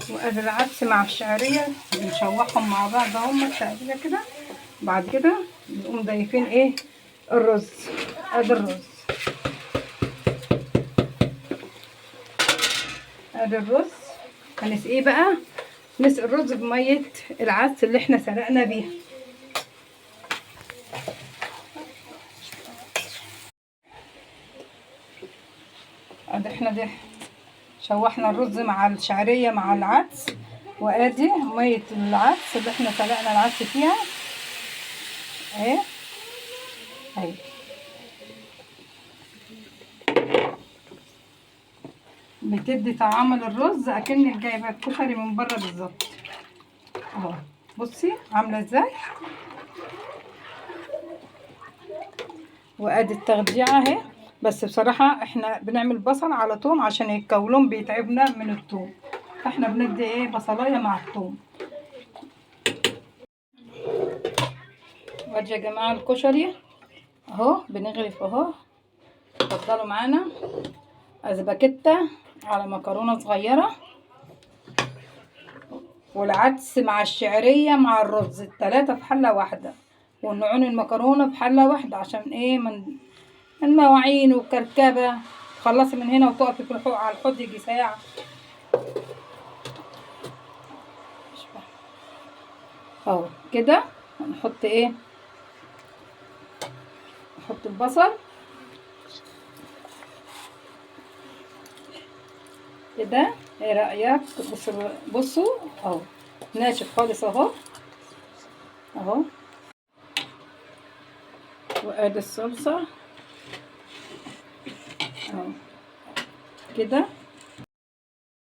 وادي العدس مع الشعريه بنشوحهم مع بعض اهم تقليبه كده. بعد كده نقوم ضايفين ايه؟ الرز. ادي الرز، ادي الرز. هنسقيه بقى، نسقي الرز بميه العدس اللي احنا سلقنا بيها. ادي احنا ده شوحنا الرز مع الشعريه مع العدس، وادي ميه العدس اللي احنا سلقنا العدس فيها اهي. اهي بتدي طعم للرز اكنك جايبه الكشري من بره بالظبط اهو. بصي عامله ازاي. وادي التغذية اهي. بس بصراحه احنا بنعمل بصل على توم عشان القولون بيتعبنا من التوم، فاحنا بندي ايه؟ بصلايه مع التوم. وادي يا جماعه الكشري اهو بنغرف اهو. اتفضلوا معانا. اسباجيتا على مكرونه صغيره، والعدس مع الشعريه مع الرز، التلاتة في حله واحده، ونعون المكرونه في حله واحده عشان ايه؟ من المواعين والكركبه تخلصي من هنا وتقفي في الحوض على الحوض يجي ساعه. اهو كده هنحط ايه؟ نحط البصل كده. ايه رايك؟ بصوا اهو ناشف خالص اهو. اهو وادي الصلصه اهو كده.